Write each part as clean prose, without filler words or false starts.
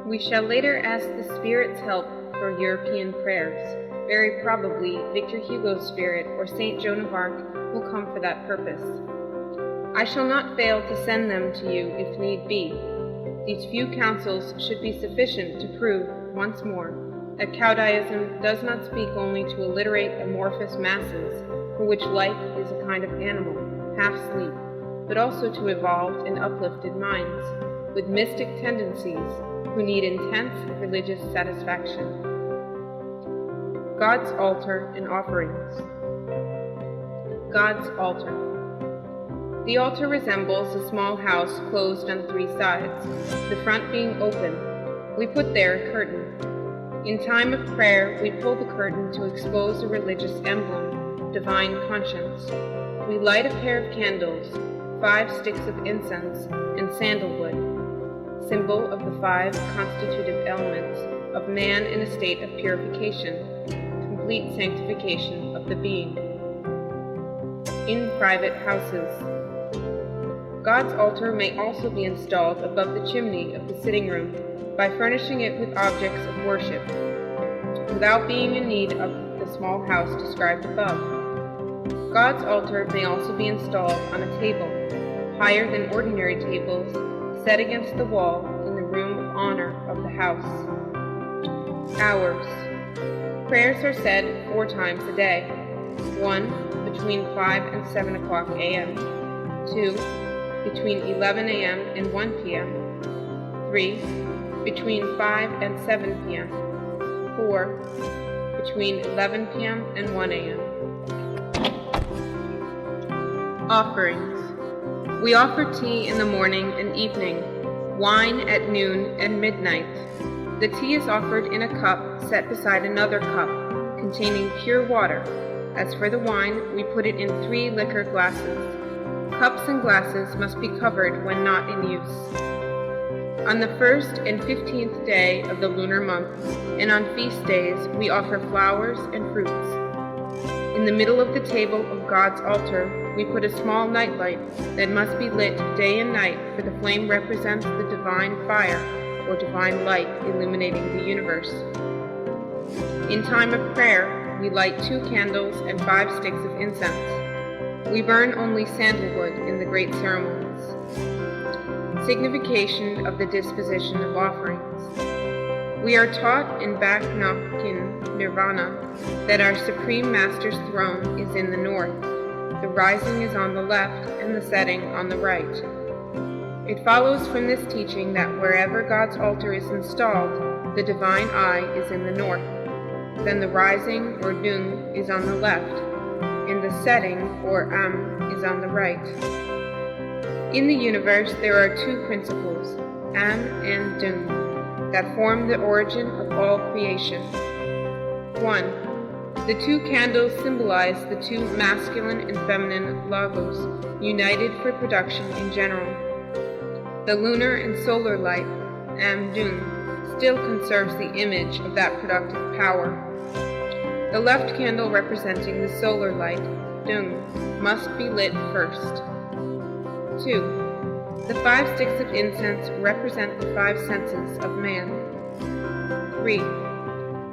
We shall later ask the Spirit's help for European prayers. Very probably, Victor Hugo's spirit or Saint Joan of Arc will come for that purpose. I shall not fail to send them to you if need be. These few counsels should be sufficient to prove, once more, that Caodaism does not speak only to alliterate amorphous masses, for which life is a kind of animal, half sleep, but also to evolved and uplifted minds, with mystic tendencies, who need intense religious satisfaction. God's altar and offerings. God's altar. The altar resembles a small house closed on 3 sides, the front being open. We put there a curtain. In time of prayer, we pull the curtain to expose a religious emblem, divine conscience. We light a pair of candles, 5 sticks of incense, and sandalwood, symbol of the 5 constitutive elements of man in a state of purification, complete sanctification of the being. In private houses. God's altar may also be installed above the chimney of the sitting room by furnishing it with objects of worship, without being in need of the small house described above. God's altar may also be installed on a table, higher than ordinary tables, set against the wall in the room of honor of the house. Hours. Prayers are said 4 times a day. 1. Between 5 and 7 o'clock a.m. 2. Between 11 a.m. and 1 p.m. 3. Between 5 and 7 p.m. 4. Between 11 p.m. and 1 a.m. Offerings. We offer tea in the morning and evening, wine at noon and midnight. The tea is offered in a cup set beside another cup, containing pure water. As for the wine, we put it in 3 liquor glasses. Cups and glasses must be covered when not in use. On the 1st and 15th day of the lunar month, and on feast days, we offer flowers and fruits. In the middle of the table of God's altar, we put a small nightlight that must be lit day and night, for the flame represents the divine fire, or divine light illuminating the universe. In time of prayer, we light 2 candles and 5 sticks of incense. We burn only sandalwood in the great ceremonies. Signification of the disposition of offerings. We are taught in NHIN Nirvana that our Supreme Master's throne is in the north, the rising is on the left, and the setting on the right. It follows from this teaching that wherever God's altar is installed, the divine eye is in the north. Then the rising, or Đừng, is on the left, and the setting, or is on the right. In the universe, there are 2 principles, and Đừng, that form the origin of all creation. 1. The 2 candles symbolize the 2 masculine and feminine logos, united for production in general. The lunar and solar light, Đừng, still conserves the image of that productive power. The left candle representing the solar light, Đừng, must be lit first. 2. The 5 sticks of incense represent the 5 senses of man. 3.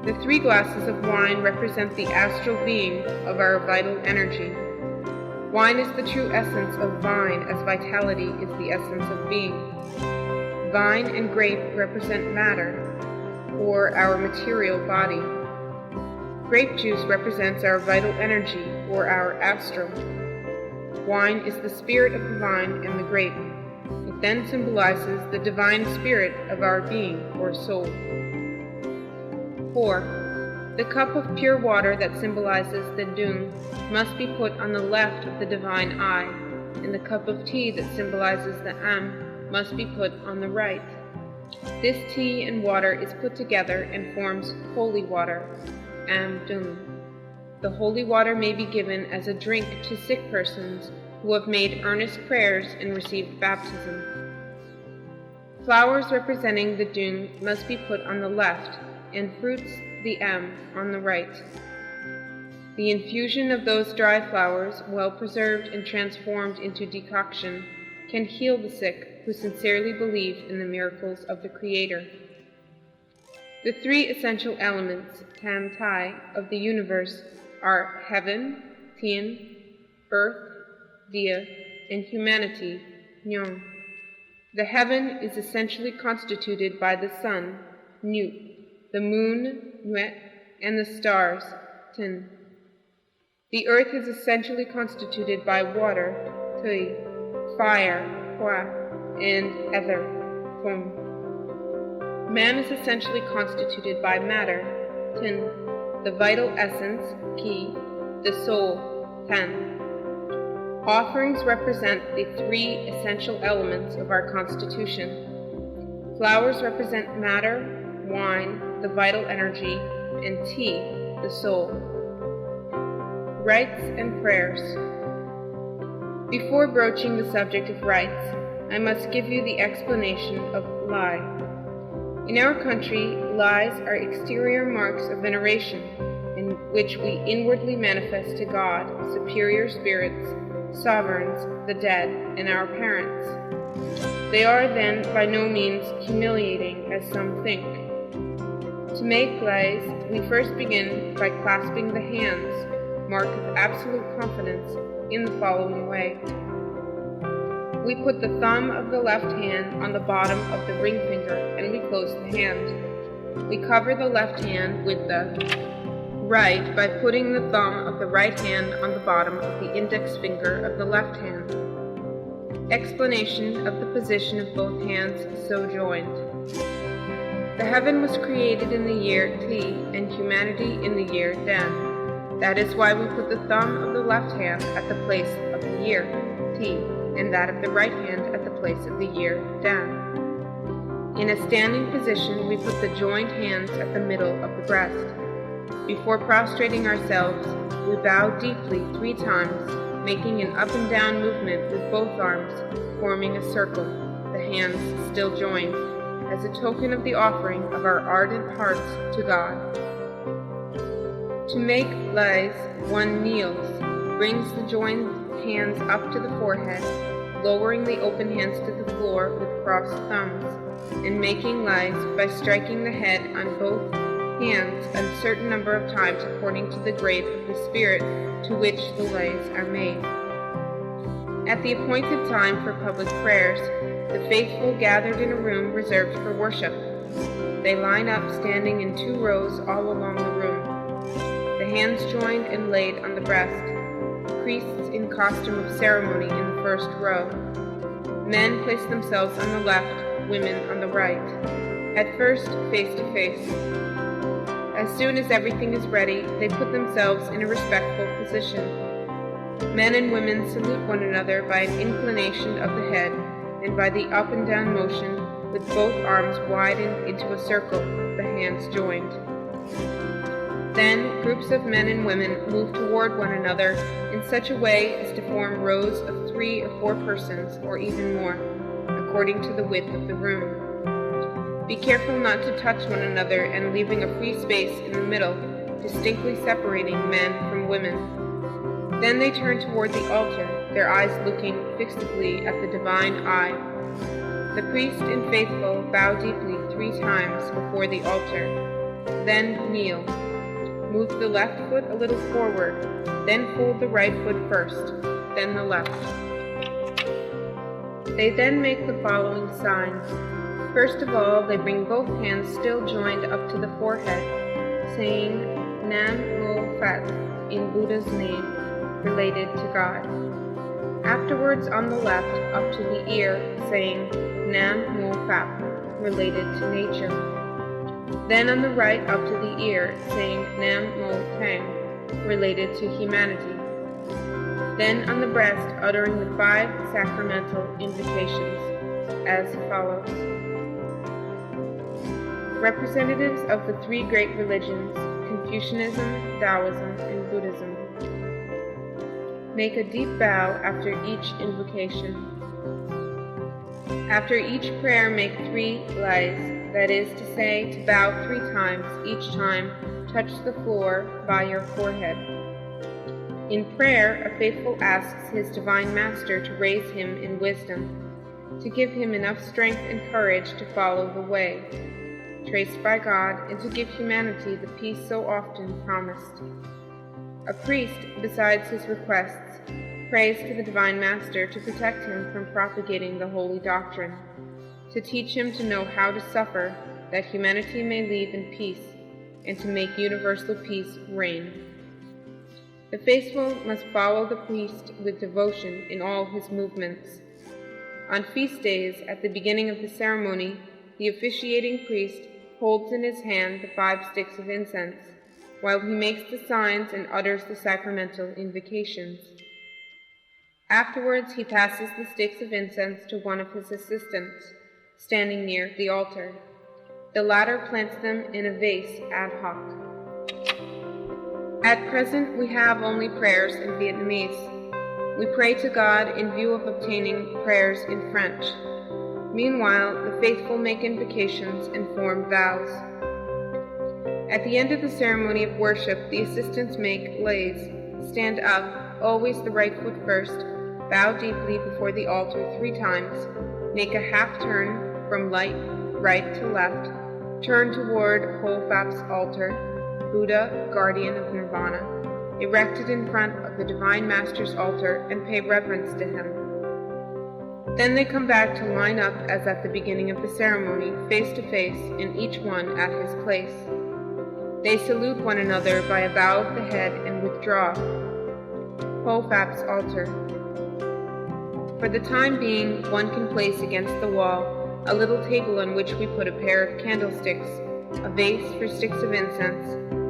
The 3 glasses of wine represent the astral being of our vital energy. Wine is the true essence of vine, as vitality is the essence of being. Vine and grape represent matter, or our material body. Grape juice represents our vital energy, or our astral. Wine is the spirit of the vine and the grape. It then symbolizes the divine spirit of our being, or soul. 4. The cup of pure water that symbolizes the Đừng must be put on the left of the divine eye, and the cup of tea that symbolizes the must be put on the right. This tea and water is put together and forms holy water, Đừng. The holy water may be given as a drink to sick persons who have made earnest prayers and received baptism. Flowers representing the Đừng must be put on the left, and fruits, the on the right. The infusion of those dry flowers, well preserved and transformed into decoction, can heal the sick who sincerely believe in the miracles of the Creator. The three essential elements, tam tai, of the universe are heaven, TIයෙන්, earth, Địa, and humanity, Nhung. The heaven is essentially constituted by the sun, Nhu, the moon, Nhuet, and the stars, Tin. The earth is essentially constituted by water, Tui, fire, Hua, and ether, Phong. Man is essentially constituted by matter, Tin, the vital essence, Ki, the soul, Tan. Offerings represent the three essential elements of our constitution. Flowers represent matter, wine, the vital energy, and tea, the soul. Rites and prayers. Before broaching the subject of rites, I must give you the explanation of LİCH. In our country, LİCH are exterior marks of veneration, in which we inwardly manifest to God, superior spirits, sovereigns, the dead, and our parents. They are then by no means humiliating, as some think. To make LİCH, we first begin by clasping the hands, marked with absolute confidence, in the following way. We put the thumb of the left hand on the bottom of the ring finger, and we close the hand. We cover the left hand with the right by putting the thumb of the right hand on the bottom of the index finger of the left hand. Explanation of the position of both hands so joined. The heaven was created in the year Ti and humanity in the year Dan. That is why we put the thumb of the left hand at the place of the year Ti and that of the right hand at the place of the year Dan. In a standing position, we put the joined hands at the middle of the breast. Before prostrating ourselves, we bow deeply 3 times, making an up and down movement with both arms, forming a circle, the hands still joined, as a token of the offering of our ardent hearts to God. To make LİCH, one kneels, brings the joined hands up to the forehead, lowering the open hands to the floor with crossed thumbs, and making LİCH by striking the head on both hands a certain number of times according to the grade of the spirit to which the LİCH are made. At the appointed time for public prayers, the faithful gathered in a room reserved for worship. They line up standing in 2 rows all along the room, the hands joined and laid on the breast, priests in costume of ceremony in the first row. Men place themselves on the left, women on the right, at first face to face. As soon as everything is ready, they put themselves in a respectful position. Men and women salute one another by an inclination of the head and by the up and down motion, with both arms widened into a circle, the hands joined. Then groups of men and women move toward one another in such a way as to form rows of 3 or 4 persons, or even more, according to the width of the room. Be careful not to touch one another and leaving a free space in the middle, distinctly separating men from women. Then they turn toward the altar, their eyes looking fixedly at the divine eye. The priest and faithful bow deeply 3 times before the altar, then kneel. Move the left foot a little forward, then fold the right foot first, then the left. They then make the following signs. First of all, they bring both hands still joined up to the forehead, saying Nam-Mô Phật in Buddha's name, related to God. Afterwards, on the left, up to the ear, saying Nam-Mô Phật, related to nature. Then on the right, up to the ear, saying Nam-Mô Tang, related to humanity. Then on the breast, uttering the 5 sacramental invocations, as follows. Representatives of the 3 great religions, Confucianism, Taoism, and Buddhism. Make a deep bow after each invocation. After each prayer, make 3 LİCH, that is to say, to bow 3 times, each time touch the floor by your forehead. In prayer, a faithful asks his divine master to raise him in wisdom, to give him enough strength and courage to follow the way. traced by God, and to give humanity the peace so often promised. A priest, besides his requests, prays to the Divine Master to protect him from propagating the holy doctrine, to teach him to know how to suffer, that humanity may live in peace, and to make universal peace reign. The faithful must follow the priest with devotion in all his movements. On feast days, at the beginning of the ceremony, the officiating priest holds in his hand the 5 sticks of incense, while he makes the signs and utters the sacramental invocations. Afterwards, he passes the sticks of incense to one of his assistants, standing near the altar. The latter plants them in a vase ad hoc. At present, we have only prayers in Vietnamese. We pray to God in view of obtaining prayers in French. Meanwhile, the faithful make invocations and form vows. At the end of the ceremony of worship, the assistants make LİCH, stand up, always the right foot first, bow deeply before the altar 3 times, make a half turn from right to left, turn toward Holfap's altar, Buddha, guardian of Nirvana, erected in front of the Divine Master's altar, and pay reverence to him. Then they come back to line up as at the beginning of the ceremony, face to face, and each one at his place. They salute one another by a bow of the head and withdraw. Holfap's altar. For the time being, one can place against the wall a little table on which we put a pair of candlesticks, a vase for sticks of incense,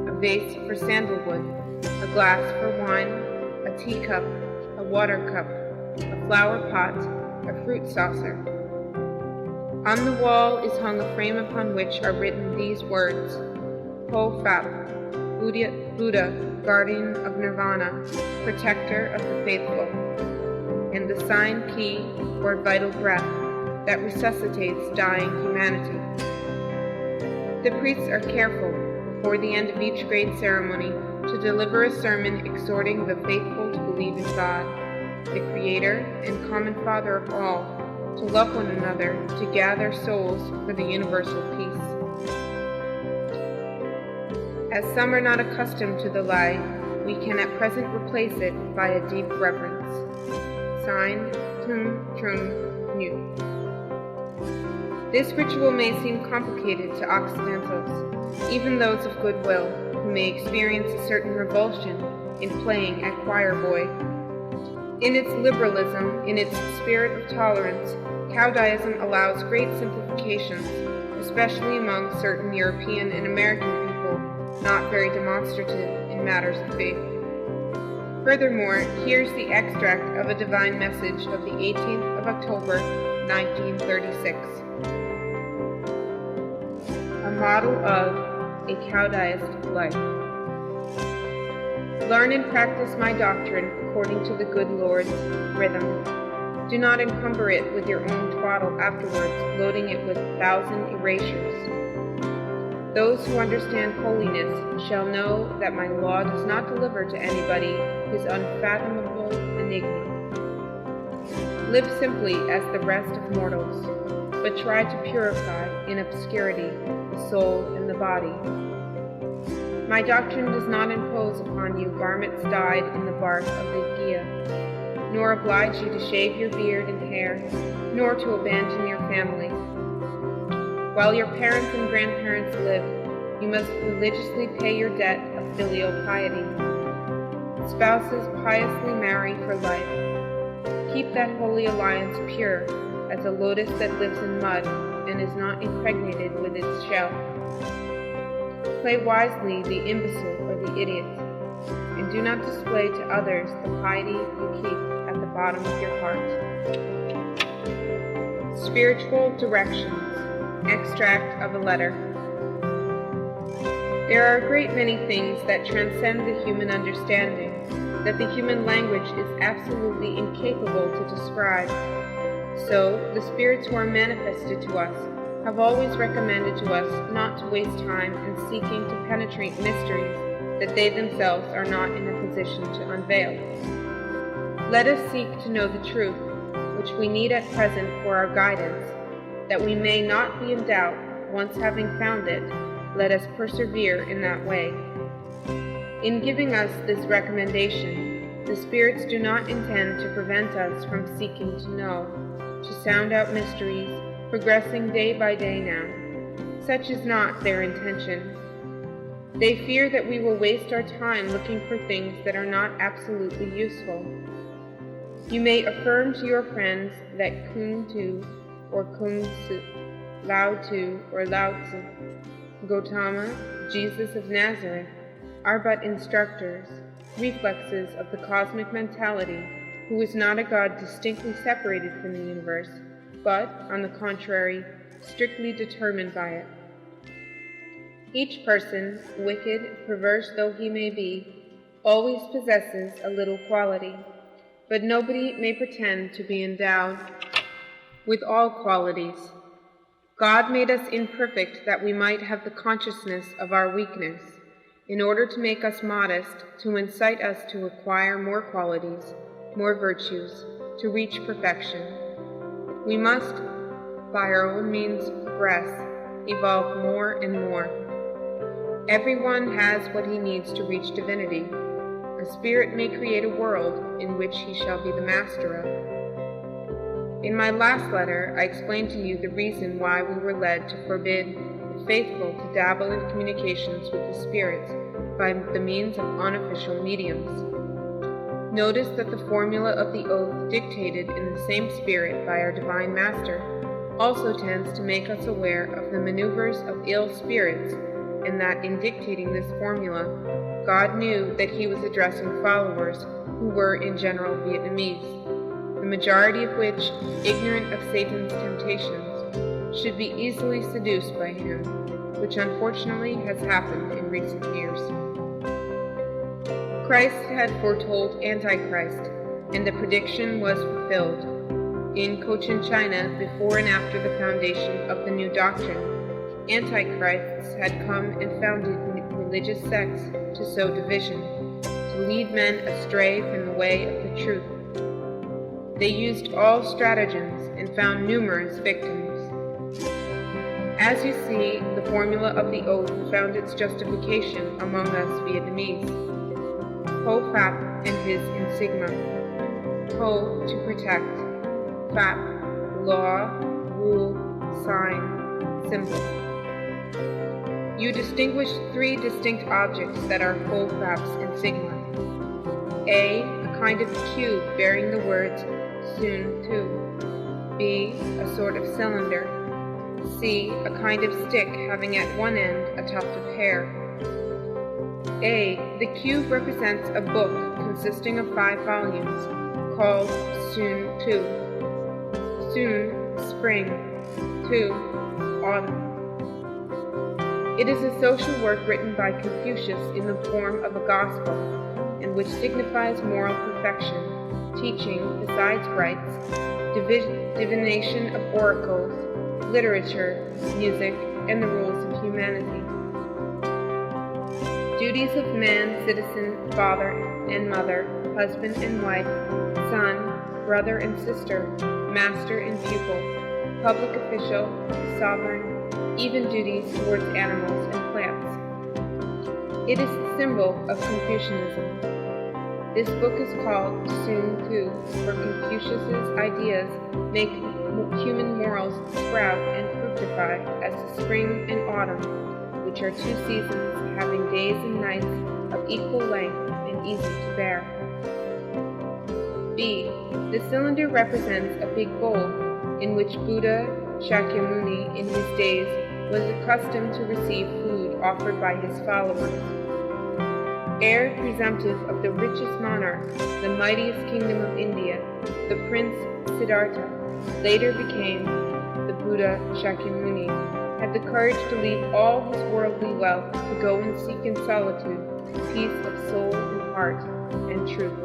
a vase for sandalwood, a glass for wine, a teacup, a water cup, a flower pot, a fruit saucer. On the wall is hung a frame upon which are written these words: Holfap, Buddha, guardian of Nirvana, protector of the faithful, and the sign key, or vital breath, that resuscitates dying humanity. The priests are careful, before the end of each great ceremony, to deliver a sermon exhorting the faithful to believe in God, the Creator and common Father of all, to love one another, to gather souls for the universal peace. As some are not accustomed to the lie, we can at present replace it by a deep reverence. Signed, TRIòng T. This ritual may seem complicated to Occidentals, even those of goodwill, who may experience a certain revulsion in playing at choir boy. In its liberalism, in its spirit of tolerance, Caodaism allows great simplifications, especially among certain European and American people not very demonstrative in matters of faith. Furthermore, here's the extract of a divine message of the 18th of October, 1936. A model of a Caodaist life. Learn and practice my doctrine according to the good Lord's rhythm. Do not encumber it with your own twaddle afterwards, loading it with 1,000 erasures. Those who understand holiness shall know that my law does not deliver to anybody his unfathomable enigma. Live simply as the rest of mortals, but try to purify in obscurity the soul and the body. My doctrine does not impose upon you garments dyed in the bark of the Gia, nor oblige you to shave your beard and hair, nor to abandon your family. While your parents and grandparents live, you must religiously pay your debt of filial piety. Spouses piously marry for life. Keep that holy alliance pure as a lotus that lives in mud and is not impregnated with its shell. Play wisely the imbecile or the idiot, and do not display to others the piety you keep at the bottom of your heart. Spiritual directions. Extract of a letter. There are a great many things that transcend the human understanding, that the human language is absolutely incapable to describe. So, the spirits who are manifested to us have always recommended to us not to waste time in seeking to penetrate mysteries that they themselves are not in a position to unveil. Let us seek to know the truth, which we need at present for our guidance, that we may not be in doubt once having found it, let us persevere in that way. In giving us this recommendation, the spirits do not intend to prevent us from seeking to know, to sound out mysteries, progressing day by day now. Such is not their intention. They fear that we will waste our time looking for things that are not absolutely useful. You may affirm to your friends that Kung Tu or Kung Su, Lao Tu or Lao Tzu, Gautama, Jesus of Nazareth, are but instructors, reflexes of the cosmic mentality, who is not a God distinctly separated from the universe, but, on the contrary, strictly determined by it. Each person, wicked, perverse though he may be, always possesses a little quality, but nobody may pretend to be endowed with all qualities. God made us imperfect that we might have the consciousness of our weakness, in order to make us modest, to incite us to acquire more qualities, more virtues, to reach perfection. We must, by our own means, progress, evolve more and more. Everyone has what he needs to reach divinity. A spirit may create a world in which he shall be the master of. In my last letter, I explained to you the reason why we were led to forbid the faithful to dabble in communications with the spirits by the means of unofficial mediums. Notice that the formula of the oath dictated in the same spirit by our Divine Master also tends to make us aware of the maneuvers of ill spirits, and that in dictating this formula, God knew that he was addressing followers who were in general Vietnamese, the majority of which, ignorant of Satan's temptations, should be easily seduced by him, which unfortunately has happened in recent years. Christ had foretold Antichrist, and the prediction was fulfilled. In Cochin China, before and after the foundation of the new doctrine, Antichrists had come and founded religious sects to sow division, to lead men astray from the way of the truth. They used all stratagems and found numerous victims. As you see, the formula of the oath found its justification among us Vietnamese. Ho Phap and his insignia. Ho, to protect. Phap, law, rule, sign, symbol. You distinguish three distinct objects that are Ho Phap's insignia. A kind of cube bearing the words Sun Tu. B, a sort of cylinder. C, a kind of stick having at one end a tuft of hair. A, the cube represents a book consisting of 5 volumes, called Sun Tu. Sun, spring. Tu, autumn. It is a social work written by Confucius in the form of a gospel, and which signifies moral perfection, teaching, besides rites, divination of oracles, literature, music, and the rules of humanity. Duties of man, citizen, father and mother, husband and wife, son, brother and sister, master and pupil, public official, sovereign, even duties towards animals and plants. It is the symbol of Confucianism. This book is called Sun Tu, for Confucius's ideas make human morals sprout and fructify as the spring and autumn, which are 2 seasons having days and nights of equal length and easy to bear. B. The cylinder represents a big bowl in which Buddha Shakyamuni in his days was accustomed to receive food offered by his followers. Heir presumptive of the richest monarch, the mightiest kingdom of India, the Prince Siddhartha, later became the Buddha Shakyamuni, had the courage to leave all his worldly wealth to go and seek in solitude peace of soul and heart and truth.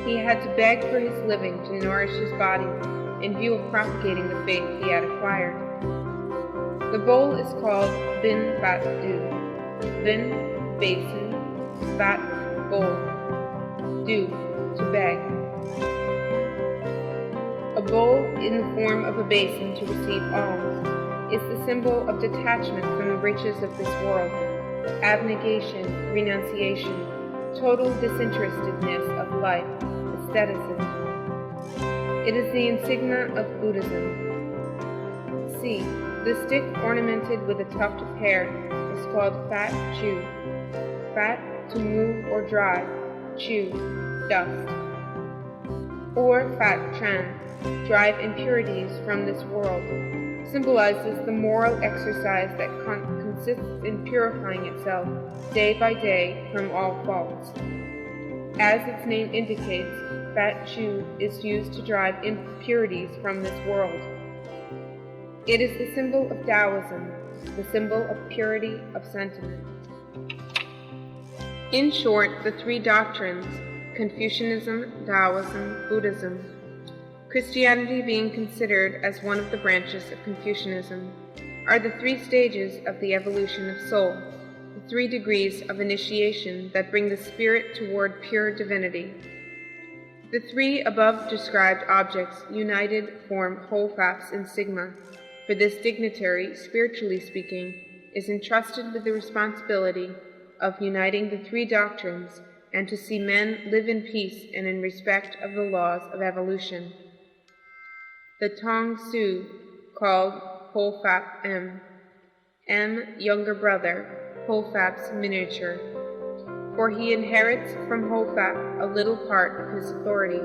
He had to beg for his living to nourish his body in view of propagating the faith he had acquired. The bowl is called Bin Bat Du. Bin, basin, Bat, bowl. Du, to beg. A bowl in the form of a basin to receive alms. is the symbol of detachment from the riches of this world, abnegation, renunciation, total disinterestedness of life, asceticism. It is the insignia of Buddhism. C. The stick ornamented with a tuft of hair is called fat chew. Fat, to move or drive, chew, dust. Or fat chan, drive impurities from this world, symbolizes the moral exercise that consists in purifying itself day by day from all faults. As its name indicates, fat chew is used to drive impurities from this world. It is the symbol of Taoism, the symbol of purity of sentiment. In short, the three doctrines, Confucianism, Taoism, Buddhism, Christianity being considered as one of the branches of Confucianism, are the three stages of the evolution of soul, the 3 degrees of initiation that bring the spirit toward pure divinity. The 3 above described objects united form whole faps in sigma. For this dignitary, spiritually speaking, is entrusted with the responsibility of uniting the 3 doctrines and to see men live in peace and in respect of the laws of evolution. The Tong Su, called whole fap M, younger brother, whole fap's miniature, for he inherits from whole fap a little part of his authority,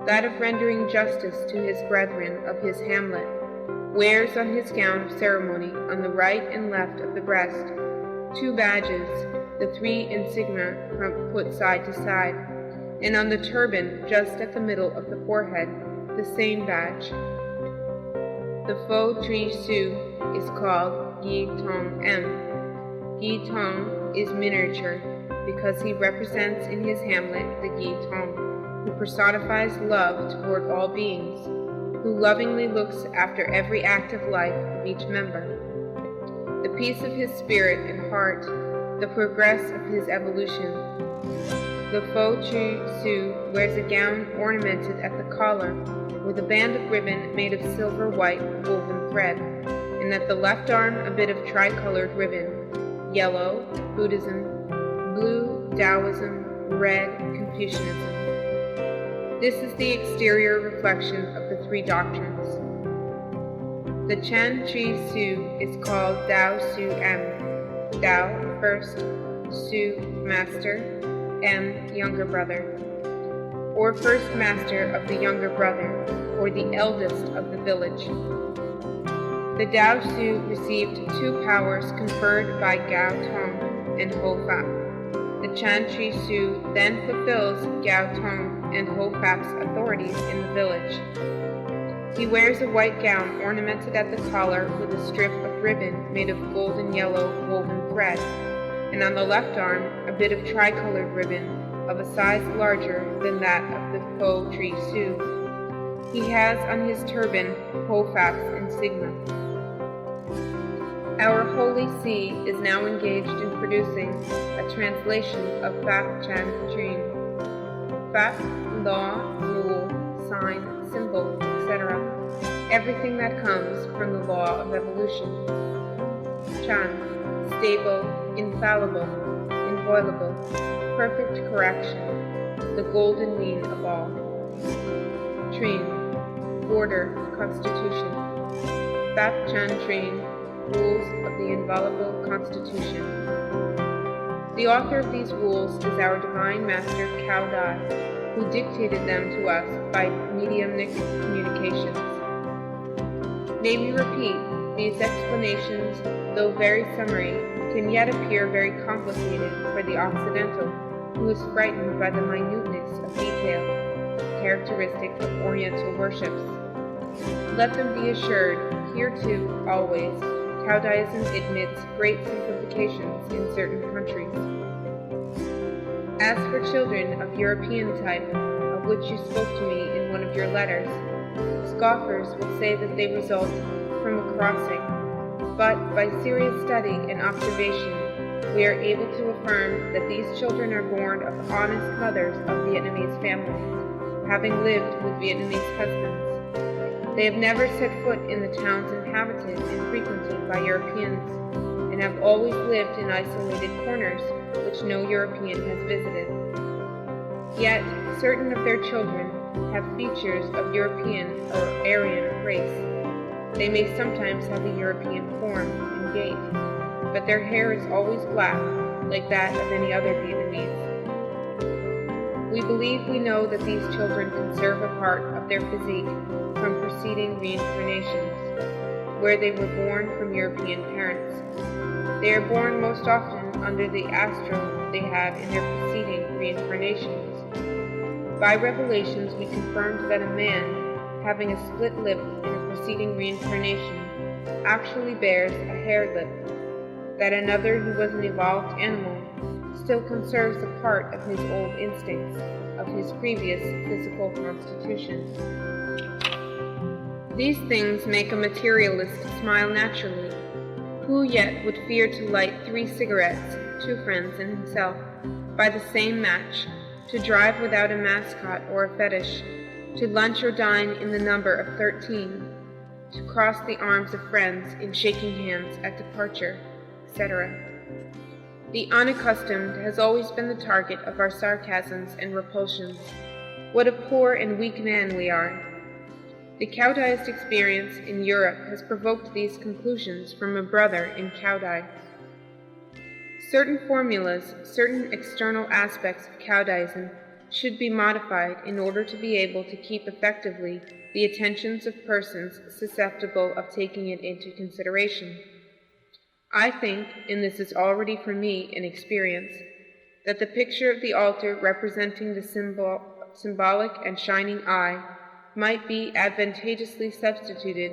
that of rendering justice to his brethren of his hamlet, wears on his gown of ceremony on the right and left of the breast 2 badges, the 3 insignia put side to side, and on the turban just at the middle of the forehead the same badge. The faux Tri Su is called Yi Tong M. Yi Tong is miniature because he represents in his hamlet the Yi Tong, who personifies love toward all beings, who lovingly looks after every active life of each member. The peace of his spirit and heart, the progress of his evolution. The faux Tri Su wears a gown ornamented at the collar with a band of ribbon made of silver white woven thread, and at the left arm a bit of tricolored ribbon, yellow, Buddhism, blue, Taoism, red, Confucianism. This is the exterior reflection of the 3 doctrines. The Chan Tri Su is called Dao Su M. Dao, first, Su, master, M, younger brother, or first master of the younger brother, or the eldest of the village. The Dao Su received 2 powers conferred by Gao Tong and Ho Fap. The Chan Tri Su then fulfills Gao Tong and Ho Fap's authorities in the village. He wears a white gown ornamented at the collar with a strip of ribbon made of golden yellow woven thread, and on the left arm a bit of tricolored ribbon of a size larger than that of the faux Tri Su. He has on his turban Ho Fap's insignia. Our Holy See is now engaged in producing a translation of Fap Chan Dream. Fap, law, rule, sign, symbol, etc. Everything that comes from the law of evolution. Chan, stable, infallible, inviolable, perfect correction, the golden mean of all. Trin, order, constitution. Fap Chan Trin, rules of the inviolable constitution. The author of these rules is our Divine Master Cao Đài, who dictated them to us by mediumnic communications. May we repeat, these explanations, though very summary, can yet appear very complicated for the Occidental, who is frightened by the minuteness of detail, characteristic of Oriental worships. Let them be assured, here too, always, Caodaism admits great simplifications in certain countries. As for children of European type, of which you spoke to me in one of your letters, scoffers will say that they result from a crossing, but by serious study and observation, we are able to affirm that these children are born of honest mothers of Vietnamese families, having lived with Vietnamese husbands. They have never set foot in the towns inhabited and frequented by Europeans, and have always lived in isolated corners which no European has visited. Yet, certain of their children have features of European or Aryan race. They may sometimes have a European form and gait, but their hair is always black, like that of any other Vietnamese. We believe we know that these children conserve a part of their physique from preceding reincarnations, where they were born from European parents. They are born most often under the astral they had in their preceding reincarnations. By revelations, we confirmed that a man, having a split lip in a preceding reincarnation, actually bears a hare lip, that another who was an evolved animal still conserves a part of his old instincts, of his previous physical constitution. These things make a materialist smile naturally. Who yet would fear to light 3 cigarettes, 2 friends and himself, by the same match, to drive without a mascot or a fetish, to lunch or dine in the number of 13, to cross the arms of friends in shaking hands at departure, etc. The unaccustomed has always been the target of our sarcasms and repulsions. What a poor and weak man we are! The Caodaist experience in Europe has provoked these conclusions from a brother in Cao Đài. Certain formulas, certain external aspects of Caodaism should be modified in order to be able to keep effectively the attentions of persons susceptible of taking it into consideration. I think, and this is already for me an experience, that the picture of the altar representing the symbolic and shining eye might be advantageously substituted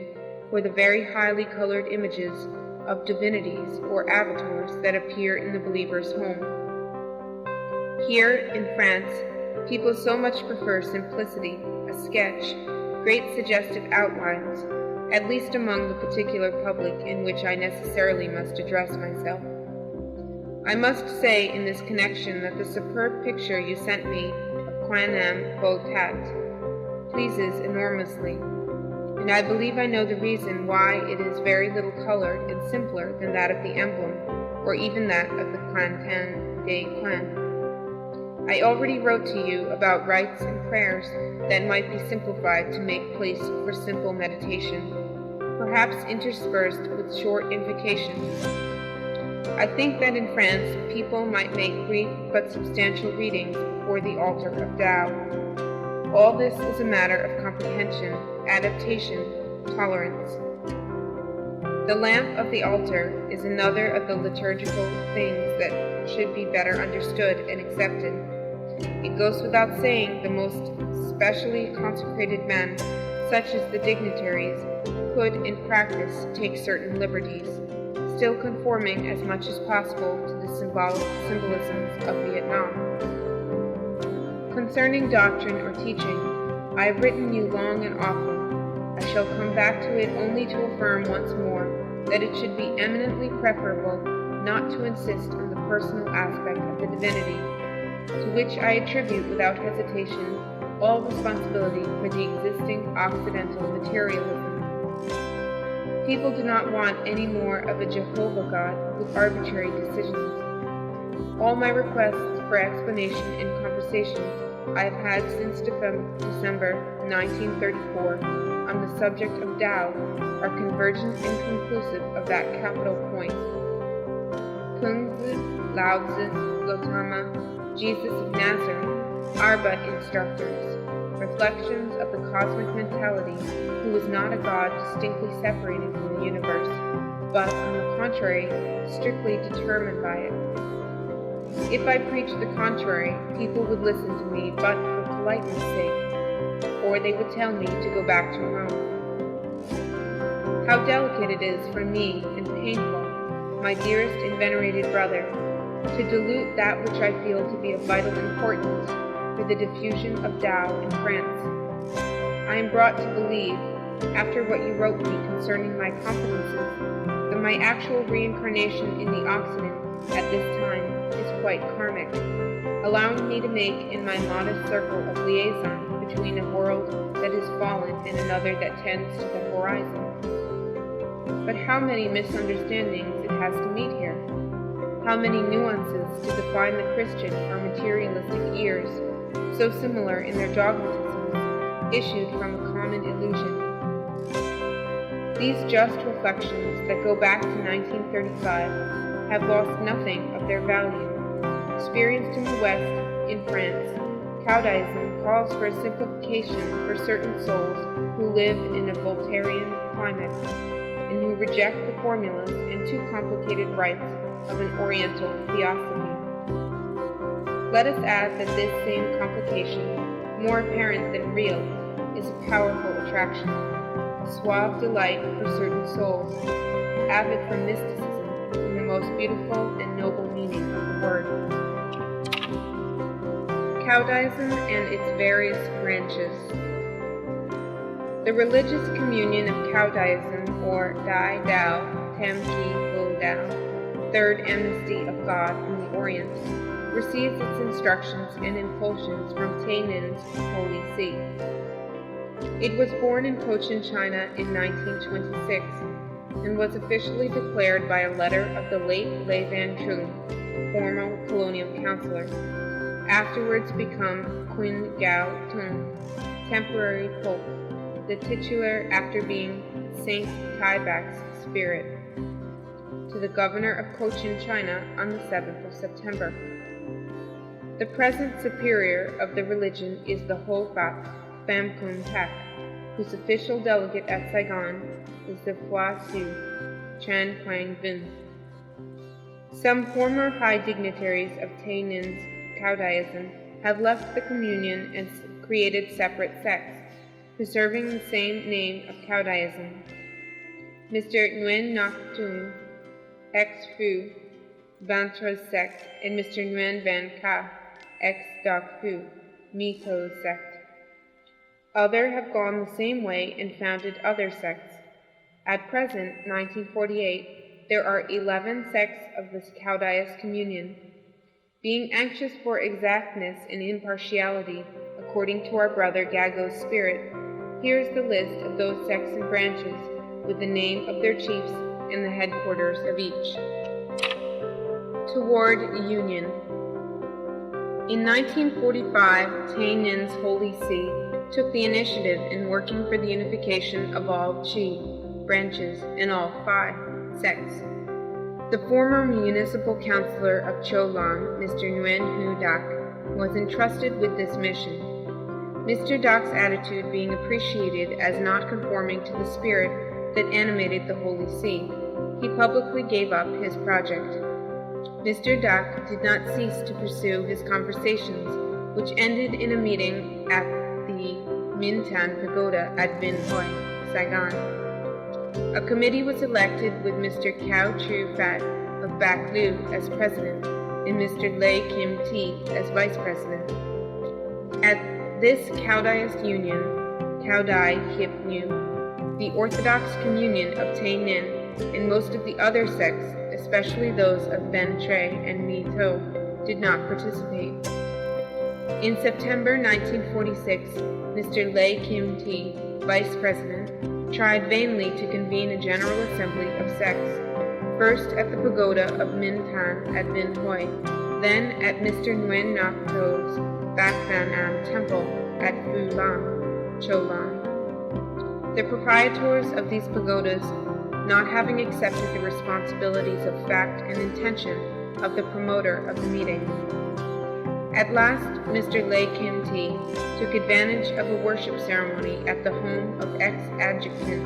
for the very highly colored images of divinities or avatars that appear in the believer's home. Here, in France, people so much prefer simplicity, a sketch, great suggestive outlines, at least among the particular public in which I necessarily must address myself. I must say in this connection that the superb picture you sent me of Quan Nam Vo Tat pleases enormously, and I believe I know the reason why it is very little colored and simpler than that of the emblem, or even that of the Quan Tan De Quan. I already wrote to you about rites and prayers that might be simplified to make place for simple meditation, perhaps interspersed with short invocations. I think that in France people might make brief but substantial readings before the altar of Tao. All this is a matter of comprehension, adaptation, tolerance. The lamp of the altar is another of the liturgical things that should be better understood and accepted. It goes without saying the most specially consecrated men, such as the dignitaries, could in practice take certain liberties, still conforming as much as possible to the symbolisms of Vietnam. Concerning doctrine or teaching, I have written you long and often. I shall come back to it only to affirm once more that it should be eminently preferable not to insist on the personal aspect of the divinity, to which I attribute without hesitation all responsibility for the existing Occidental materialism. People do not want any more of a Jehovah God with arbitrary decisions. All my requests for explanation and conversations I have had since December 1934 on the subject of Tao are convergent and conclusive of that capital point. Kungzi, Lao-Tzu, Gautama, Jesus of Nazareth are but instructors, reflections of the cosmic mentality who is not a God distinctly separated from the universe, but, on the contrary, strictly determined by it. If I preached the contrary, people would listen to me but for politeness' sake, or they would tell me to go back to Rome. How delicate it is for me, and painful, my dearest and venerated brother, to dilute that which I feel to be of vital importance for the diffusion of Tao in France. I am brought to believe, after what you wrote me concerning my confidences, that my actual reincarnation in the Occident at this time is quite karmic, allowing me to make in my modest circle of liaison between a world that is fallen and another that tends to the horizon. But how many misunderstandings it has to meet here. How many nuances to define the Christian or materialistic ears, so similar in their dogmatisms, issued from a common illusion. These just reflections that go back to 1935 have lost nothing of their value. Experienced in the West, in France, Caodaism calls for a simplification for certain souls who live in a Voltairean climate and who reject the formulas and too complicated rites of an Oriental theosophy. Let us add that this same complication, more apparent than real, is a powerful attraction, a suave delight for certain souls, avid for mysticism in the most beautiful and noble meaning of the word. Caodaism and its various branches. The religious communion of Caodaism, or Dít N.ĐèO, Third Amnesty of God in the Orient, receives its instructions and impulsions from TIion's Holy See. It was born in Cochin, China in 1926 and was officially declared by a letter of the late Lê Văn Trung, former colonial counselor, afterwards become Quỳnh Cao Tung, temporary pope, the titular after being Saint Tai Bac's spirit, to the governor of Cochin, China on the 7th of September. The present superior of the religion is the Ho Fat Pham Kun Tak, whose official delegate at Saigon is the Phua Su Chan Quang Vinh. Some former high dignitaries of TIion's Caodaism have left the communion and created separate sects, preserving the same name of Caodaism. Mr. Nguyen Ngoc Trung, ex-Phu, Ban sect, and Mr. Nguyen Van Ka, ex-Doc Phu, Mi Tho sect. Others have gone the same way and founded other sects. At present, 1948, there are 11 sects of the Caodaist communion. Being anxious for exactness and impartiality, according to our brother Gago's spirit, here is the list of those sects and branches, with the name of their chiefs and the headquarters of each. Toward Union. In 1945, TIion's Holy See took the initiative in working for the unification of all Chi branches and all Phi sects. The former municipal councillor of Cholang, Mr. Nguyen Hu Dak, was entrusted with this mission. Mr. Dak's attitude being appreciated as not conforming to the spirit that animated the Holy See, he publicly gave up his project. Mr. Dak did not cease to pursue his conversations, which ended in a meeting at the Minh Tan Pagoda at Vinh Hoi, Saigon. A committee was elected with Mr. Cao Chu Phat of Bac Lu as president and Mr. LαϊκH as vice president. At this Caodaist union, Caodai the Orthodox communion of TIien and most of the other sects, especially those of Ben Tre and Mi Tho, did not participate. In September 1946, Mr. LαϊκH, vice president, tried vainly to convene a general assembly of sects, first at the pagoda of Minh Tan at Vinh Hoi, then at Mr. Nguyen Ngoc To's Bac Van Am temple at Phu Lam, Cholang. The proprietors of these pagodas, not having accepted the responsibilities of fact and intention of the promoter of the meeting. At last, Mr. LαϊκH took advantage of a worship ceremony at the home of ex-adjutant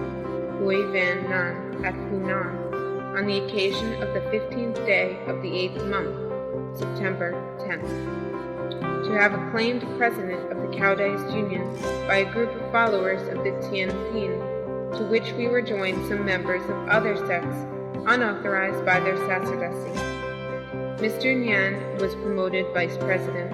Huy Van Nan at Phu Nan on the occasion of the 15th day of the 8th month, September 10th, to have acclaimed president of the Caodaist Union by a group of followers of the TIionP, to which we were joined some members of other sects, unauthorized by their sacerdocy. Mr. Nhan was promoted vice president.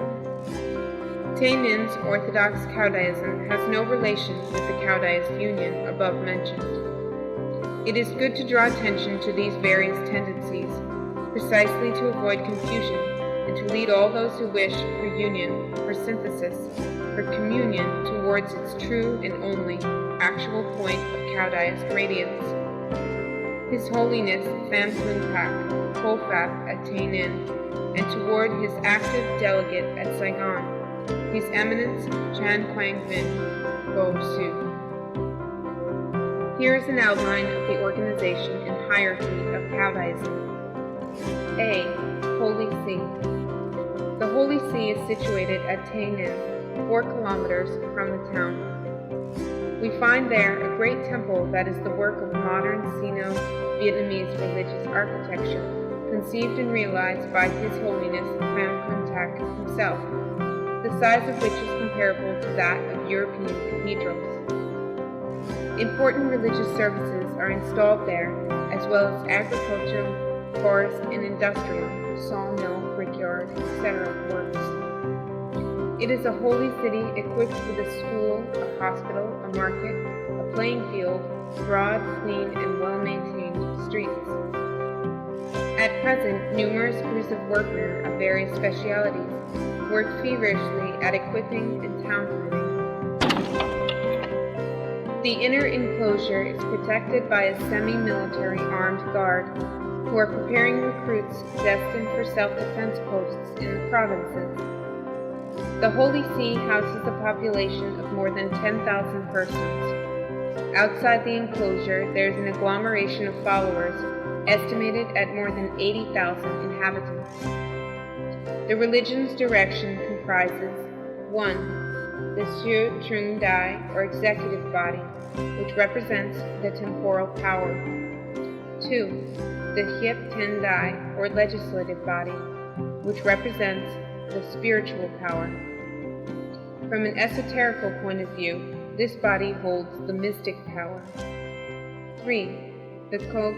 TIion's Orthodox Caodaism has no relation with the Caodaist Union above mentioned. It is good to draw attention to these various tendencies, precisely to avoid confusion and to lead all those who wish for union, for synthesis, for communion towards its true and only actual point of Caodaist radiance. His Holiness FANPAGE, at Dít N.ĐèO, and toward his active delegate at Saigon, His Eminence Chan Quang Vinh Bo Su. Here is an outline of the organization and hierarchy of Caodaism. A. Holy See. The Holy See is situated at Dít N.ǀ, 4 kilometers from the town. We find there a great temple that is the work of modern Sino-Vietnamese religious architecture, conceived and realized by His Holiness FANPAGE himself, the size of which is comparable to that of European cathedrals. Important religious services are installed there, as well as agricultural, forest, and industrial, sawmill, brickyard, etc. works. It is a holy city equipped with a school, a hospital, a market, a playing field, broad, clean, and well-maintained streets. At present, numerous crews of workmen of various specialities work feverishly at equipping and town planning. The inner enclosure is protected by a semi-military armed guard, who are preparing recruits destined for self-defense posts in the provinces. The Holy See houses a population of more than 10,000 persons. Outside the enclosure, there is an agglomeration of followers, estimated at more than 80,000 inhabitants. The religion's direction comprises 1. The TRIionT, or executive body, which represents the temporal power. 2. The Dít, or legislative body, which represents the spiritual power. From an esoterical point of view, this body holds the mystic power. 3. The Cao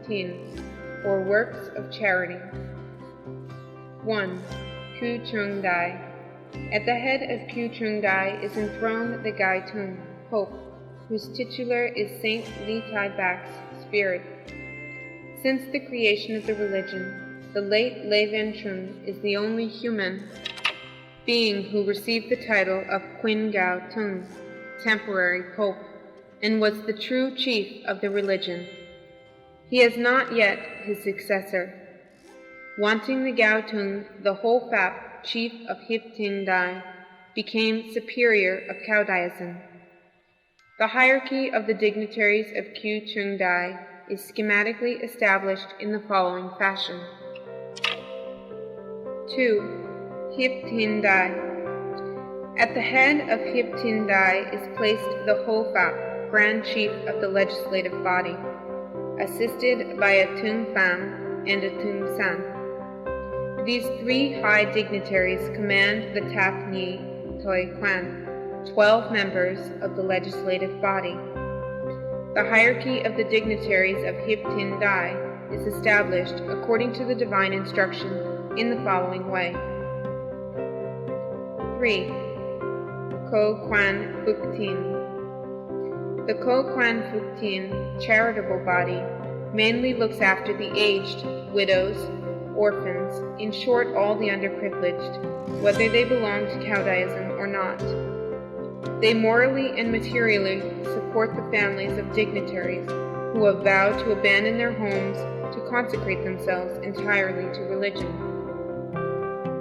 Đài, or works of charity. 1. TRIionT. At the head of TRIionT is enthroned the Gai Tung, Pope, whose titular is Saint LİCH spirit. Since the creation of the religion, the late LệCH is the only human being who received the title of Quỳnh Gao Tung, temporary Pope, and was the true chief of the religion. He is not yet his successor. Wanting the Gao Tung, the whole FAP, chief of Dít N.ĐèO, became superior of Caodaism. The hierarchy of the dignitaries of TRIionT is schematically established in the following fashion. 2. Dít N.ĐèO. At the head of Dít N.ĐèO is placed the whole FAP, Grand Chief of the legislative body, assisted by a Tung Pham and a Tung San. These 3 high dignitaries command the Tap Nhi Toi Quan, 12 members of the legislative body. The hierarchy of the dignitaries of Dít N.ĐèO is established according to the divine instruction in the following way. 3. Cao Quan Phuc Tin. The Cao Quan Phuc Tin charitable body mainly looks after the aged, widows, orphans, in short all the underprivileged, whether they belong to Caodaism or not. They morally and materially support the families of dignitaries who have vowed to abandon their homes to consecrate themselves entirely to religion.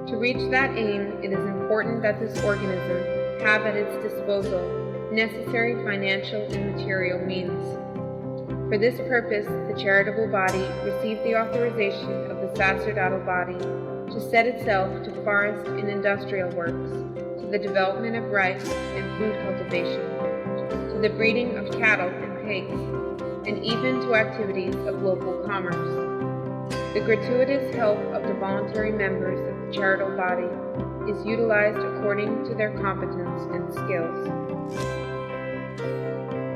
To reach that aim, it is important that this organism have at its disposal necessary financial and material means. For this purpose, the charitable body received the authorization of the sacerdotal body to set itself to forest and industrial works, to the development of rice and food cultivation, to the breeding of cattle and pigs, and even to activities of local commerce. The gratuitous help of the voluntary members of the charitable body is utilized according to their competence and skills.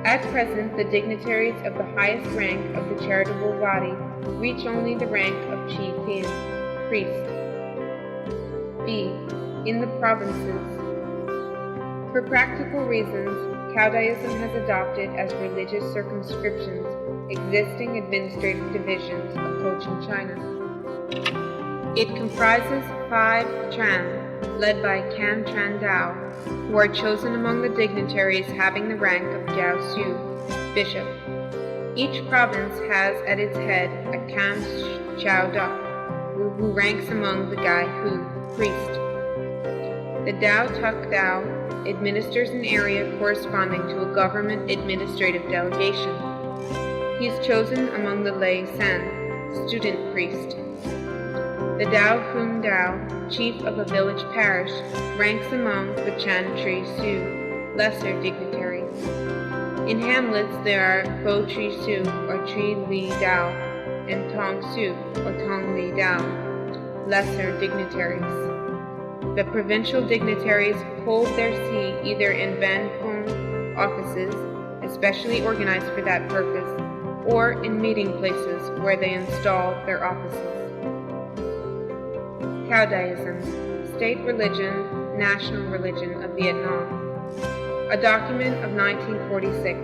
At present, the dignitaries of the highest rank of the charitable body reach only the rank of Chi Tien, priest. B. In the provinces. For practical reasons, Caodaism has adopted as religious circumscriptions existing administrative divisions of Cochin China. It comprises 5 Tran, led by Can Tran Dao, who are chosen among the dignitaries having the rank of Jiao Su, bishop. Each province has at its head a Can Cao Đài, who ranks among the Gai Hu, priest. The DİT administers an area corresponding to a government administrative delegation. He is chosen among the LαϊκH, student priest. The DİT, chief of a village parish, ranks among the Chan Tri Su, lesser dignitaries. In hamlets there are Bo Tri Su or Tri Li Dao and Tong Su or Tong Li Dao, lesser dignitaries. The provincial dignitaries hold their see either in Ban Phung offices, especially organized for that purpose, or in meeting places where they install their offices. Caodaism, state religion, national religion of Vietnam. A document of 1946.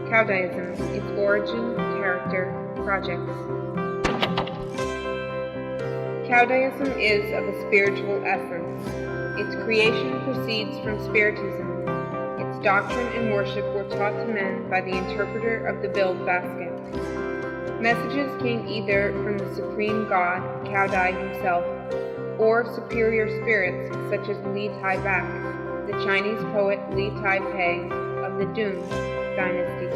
Caodaism, its origin, character, projects. Caodaism is of a spiritual essence. Its creation proceeds from Spiritism. Its doctrine and worship were taught to men by the interpreter of the Build Basket. Messages came either from the Supreme God, Cao Đài himself, or superior spirits such as LİCH, the Chinese poet LİCH of the Đừng dynasty,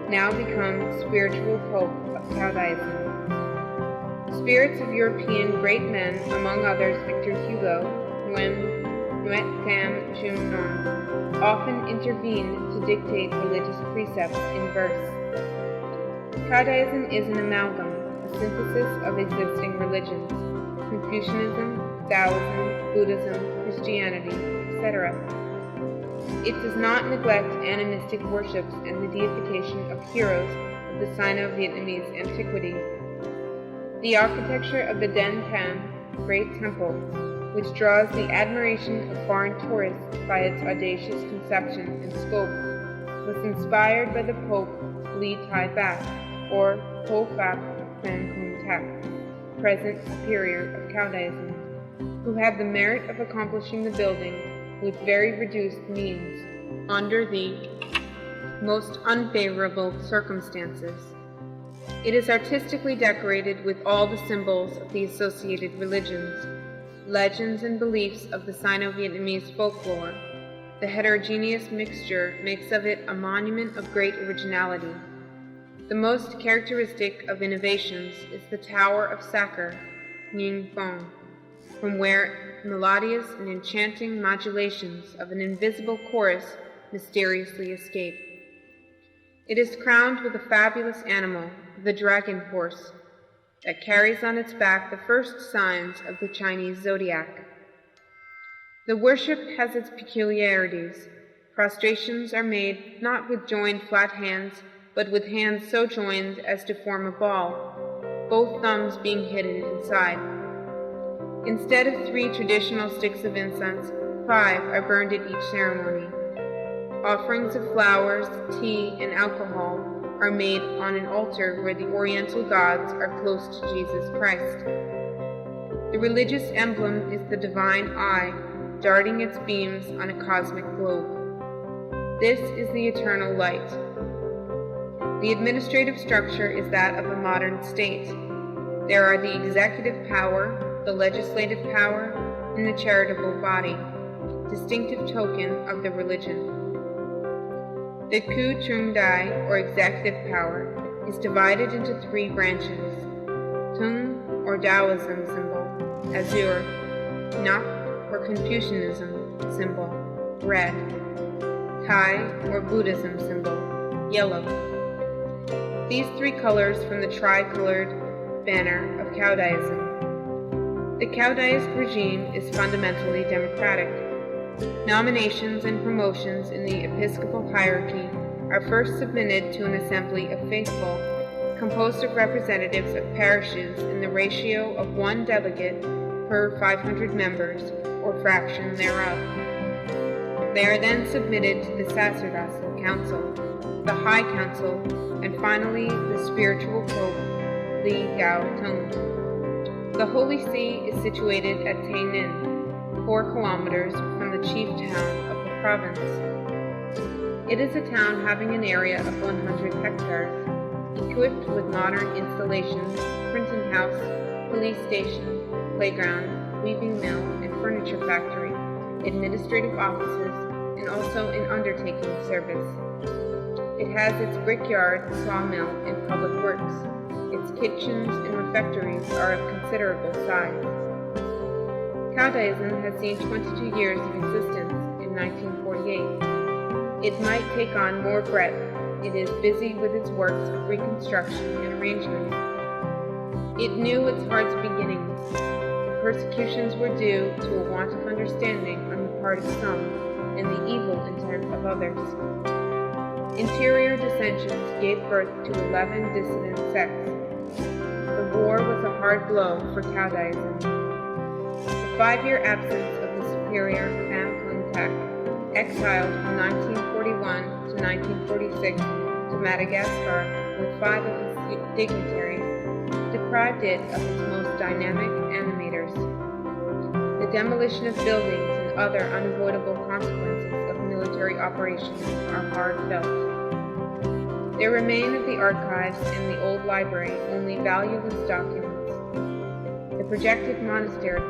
now become spiritual pope of Caodaism. Spirits of European great men, among others Victor Hugo, Nguyen Tam Chun Nom, often intervened to dictate religious precepts in verse. Caodaism is an amalgam, a synthesis of existing religions, Confucianism, Taoism, Buddhism, Christianity, etc. It does not neglect animistic worships and the deification of heroes of the Sino-Vietnamese antiquity. The architecture of the Den Tan, Great Temple, which draws the admiration of foreign tourists by its audacious conception and scope, was inspired by the Pope LİCH, or Po Phap Quan Kun Tak, present superior of Caodaism, who had the merit of accomplishing the building with very reduced means, under the most unfavorable circumstances. It is artistically decorated with all the symbols of the associated religions, legends and beliefs of the Sino-Vietnamese folklore. The heterogeneous mixture makes of it a monument of great originality. The most characteristic of innovations is the Tower of Saker, Nhinh Phong, from where melodious and enchanting modulations of an invisible chorus mysteriously escape. It is crowned with a fabulous animal, the dragon horse, that carries on its back the first signs of the Chinese zodiac. The worship has its peculiarities. Prostrations are made not with joined flat hands, but with hands so joined as to form a ball, both thumbs being hidden inside. Instead of 3 traditional sticks of incense, 5 are burned at each ceremony. Offerings of flowers, tea, and alcohol are made on an altar where the Oriental gods are close to Jesus Christ. The religious emblem is the divine eye, darting its beams on a cosmic globe. This is the eternal light. The administrative structure is that of a modern state. There are the executive power, the legislative power, and the charitable body, distinctive token of the religion. The Cu Trung Dai, or executive power, is divided into 3 branches: Tung, or Taoism symbol, azure; Nak, or Confucianism symbol, red; Tai, or Buddhism symbol, yellow. These 3 colors from the tricolored banner of Caodaism. The Caodaist regime is fundamentally democratic. Nominations and promotions in the episcopal hierarchy are first submitted to an assembly of faithful, composed of representatives of parishes in the ratio of 1 delegate per 500 members, or fraction thereof. They are then submitted to the sacerdotal council, the high council, and finally the spiritual pope, Li Gao Tung. The Holy See is situated at TI寧, 4 kilometers from the chief town of the province. It is a town having an area of 100 hectares, equipped with modern installations, printing house, police station, playground, weaving mill and furniture factory, administrative offices, and also an undertaking service. It has its brickyard, sawmill, and public works. Its kitchens and refectories are of considerable size. Caodaism has seen 22 years of existence in 1948. It might take on more breadth. It is busy with its works of reconstruction and arrangement. It knew its heart's beginnings. The persecutions were due to a want of understanding on the part of some and the evil intent of others. Interior dissensions gave birth to 11 dissident sects. The war was a hard blow for Caodaism. The 5-year absence of the superior FANPAGE, exiled from 1941 to 1946 to Madagascar with 5 of its dignitaries, deprived it of its most dynamic animators. The demolition of buildings and other unavoidable consequences of military operations are hard felt. There remain of the archives and the old library only valueless documents. The projected monastery